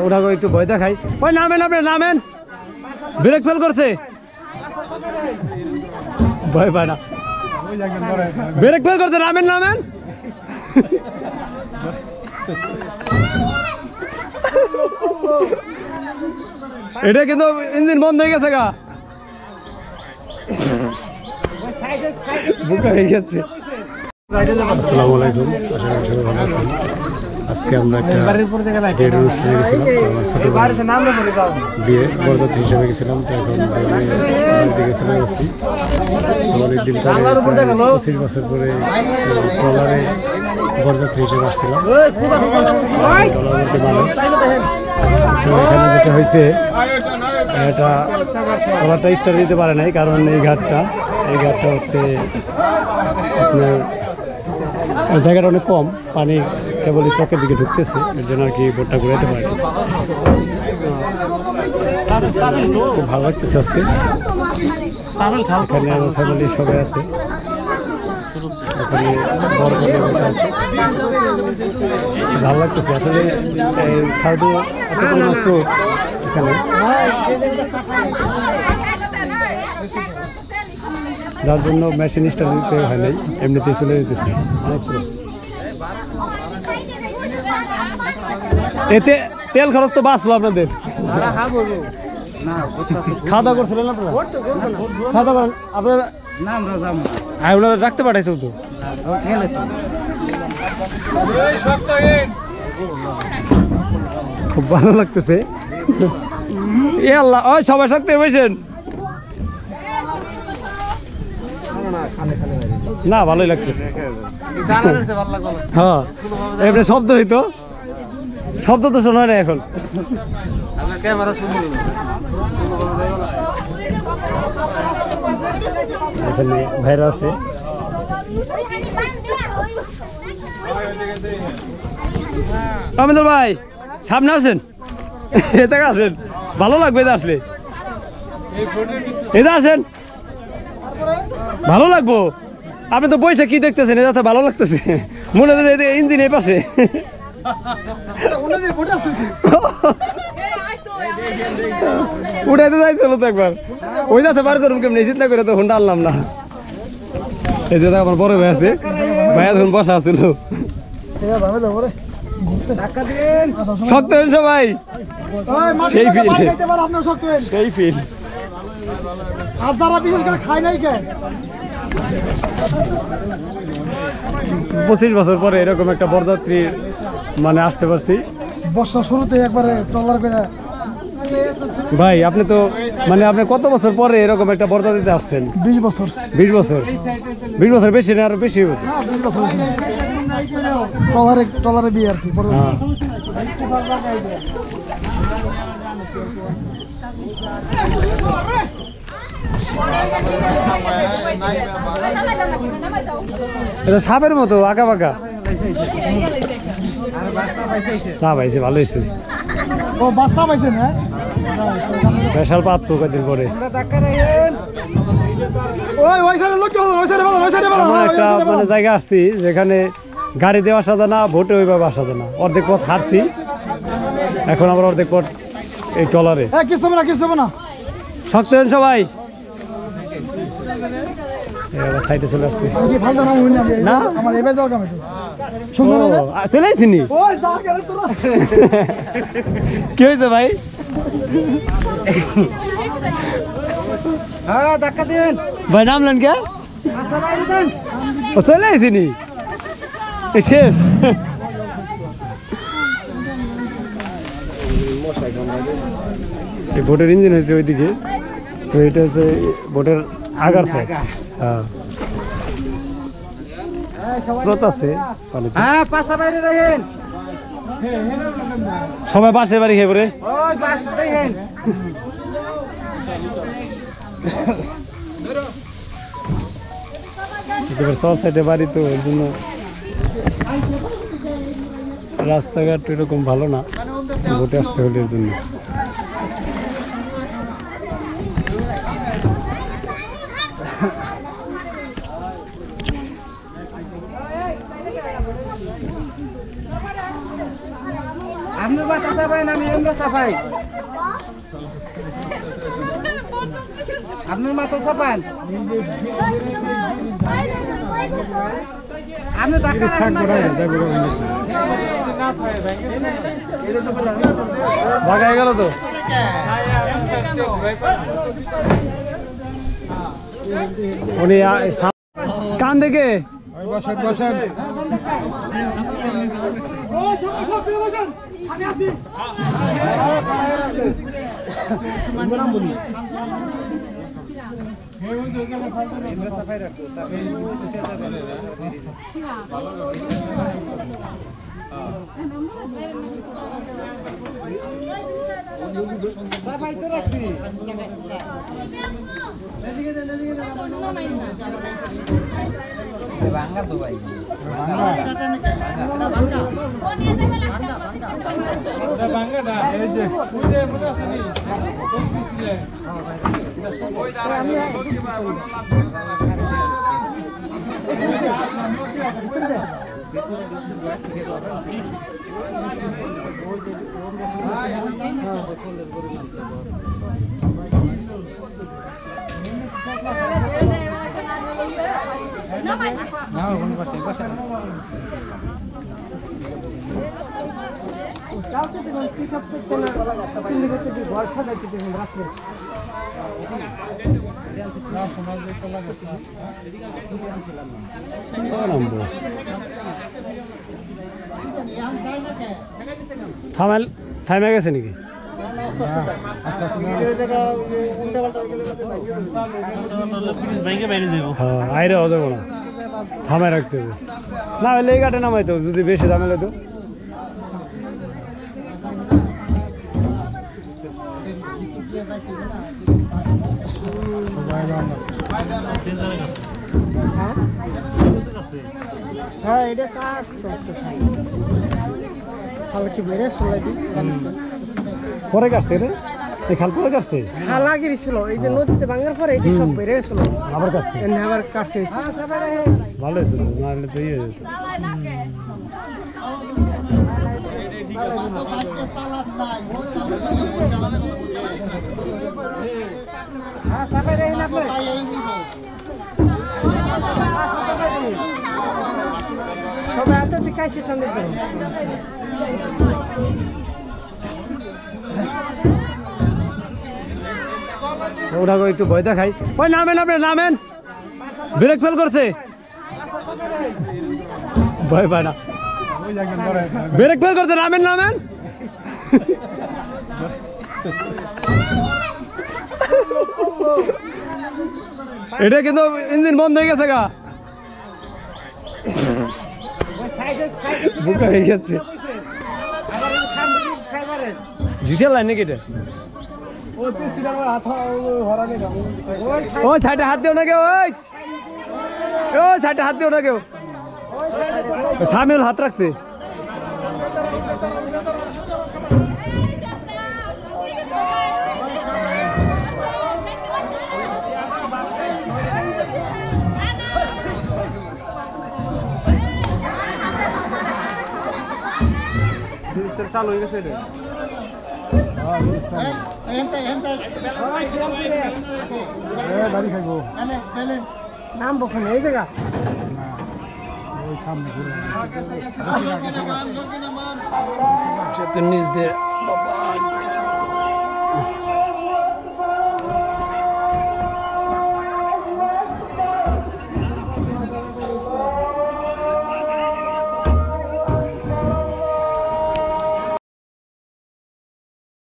ওটাকে একটু ভয় দেখাই। ওই নামেন, আপনি নামেন, ব্রেক ফেল করছে, ভয় পায় না, ব্রেক ফেল করছে, নামেন নামেন। এটা কিন্তু ইঞ্জিন বন্ধ হয়ে গেছে গা, বুকা হয়ে গেছে। আসসালামু আলাইকুম, আশা করি সবাই ভালো আছেন। আজকে আমরা একটা বিয়ের অনুষ্ঠানে গেছিলাম, আমার ছোট বিয়ে বরযাত্রী হিসেবে গেছিলাম। তো এখন দিকে চলে গেছি। অনেকদিন পরে 25 বছর পরে ট্রলারে বরযাত্রী হিসেবে আসছিলাম। তো এখানে যেটা হয়েছে, এটা ট্রলারটা স্টার্ট দিতে পারে নাই, কারণ এই ঘাটটা হচ্ছে আপনার জায়গাটা অনেক কম, পানি কেবলই চকের দিকে ঢুকতেছে, এর জন্য আর কি বোটটা ঘুরাইতে পারে। খুব ভালো লাগতেছে আজকে, এখানে আমার ফ্যামিলি সবাই আছে, এখানে বড় বসে আছে, ভালো লাগতেছে আসলে। খাওয়া এত পরিমাণ স্রোত এখানে, যার জন্য মেশিন স্টার্ট দিতে হয় নাই, এমনিতেই চলে যেতেছে অনেক স্রোত। এতে তেল খরচ তো বাঁচলো আপনাদের। খাওয়া দাওয়া করছিলেন আপনারা? খাওয়া দাওয়া করেন আপনারা? আপনাদের রাখতে পাঠাইছো তো। খুব ভালো লাগতেছে। এ আল্লাহ, ওই সবাই সাথে বসেন না, ভালোই লাগতেছে। হ্যাঁ, এমনি শব্দ হইতো, শব্দ তো শোনা না এখন। এখানে ভাইরা আছে, আমিদুল ভাই সামনে আসেন, এতে আসেন, ভালো লাগবে এটা আসলে, এটা আসেন, ভালো লাগবো। আপনি তো বইসা কি দেখতেছেন, এটা ভালো লাগতেছে, মনে হচ্ছে ইঞ্জিন এই পাশে। উঠাইতে যাইছিল তো একবার, ওই যাচ্ছে বার করুন কেমনি, চিন্তা করে তো হুন্ডা আনলাম না। এই যে আমার বড় ভাই আছে, ভাইয়া তখন বসা আছিল। শক্ত হন সবাই, সেই ফিল, সেই ফিল। 25 বছর পরে এরকম একটা বরযাত্রী মানে আসতে পারছি বর্ষা শুরুতে একবারে ট্রলার করে। ভাই আপনি তো মানে আপনি কত বছর পরে এরকম একটা বরযাত্রীতে আসছেন? 20 বছর। 20 বছর? 20 বছর বেশি না, আরো বেশি হতো। ট্রলারে বিয়ে আর কি। এটা সাপের মতো আঁকা বাঁকা। চা পাইছে, ভালো হয়েছে। ও বাচ্চা পাইছেন? হ্যাঁ, স্পেশাল পাত্র কয়েকদিন পরে একটা মানে জায়গা আসছি যেখানে গাড়ি দিয়ে আসা যায় না, ভোটে ওইভাবে আসা যায় না। অর্ধেক পথ হারছি, এখন আবার অর্ধেক পথ এই ট্রলারে। কিছু হবে না, শক্ত হন সবাই। সাইডে চলে আসছি না, চলে আসিনি। কি হয়েছে ভাই? ভাই নামলেন কে? চলে আসিনি, শেষ। বোটের ইঞ্জিন হয়েছে ওইদিকে, তো এটা হচ্ছে বোটের আগার সাইড। হ্যাঁ, স্রোত আছে, সবাই বাসের বাড়ি খেয়ে পরে। সব সাইডে বাড়ি, তো এর জন্য রাস্তাঘাট এরকম ভালো না, বোটে আসতে হলে এর জন্য। আপনার মাথা চাপাই না আমি আমরা চাপাই আপনার মাথা চাপান আপনি টাকা ভাগায় গেল তো উনি কান দেখে ভাঙ্গা তো ভাই থামে গেছে নাকি আইরে হতে না থামায় রাখতে হবে না হলে এই গাটে নামাইতো যদি বেশি ঝামেলা তো হ্যাঁ এটা কাটছে কি বেড়ে পরে কাটছে রে এই খাল পরে কাটছে খালা গিয়েছিল এই যে নদীতে ভাঙার পরে এটি সব বেড়ে গেছিল আবার কাটছে আবার কাটছে ভালো হয়েছে তো নাহলে তো ইয়ে হতো সবাই হাতে দেখাইছে ঠান্ডা ওটা একটু ভয় দেখাই ওই নামেন আপনি নামেন ব্রেক ফেল করছে ভয় পায় না ব্রেক ফেল করছে নামেন নামেন এটা কিন্তু ইঞ্জিন বন্ধ হয়ে গেছে গা বুকা হয়ে গেছে ডিসেল লাইন নাকি এটা ওই সাইডে হাত দিও না কেউ ওই সাইডে হাত দিও না কেউ সামিল হাত রাখছে চালু হয়ে গেছে নামবো এই জায়গা নিচ দিয়ে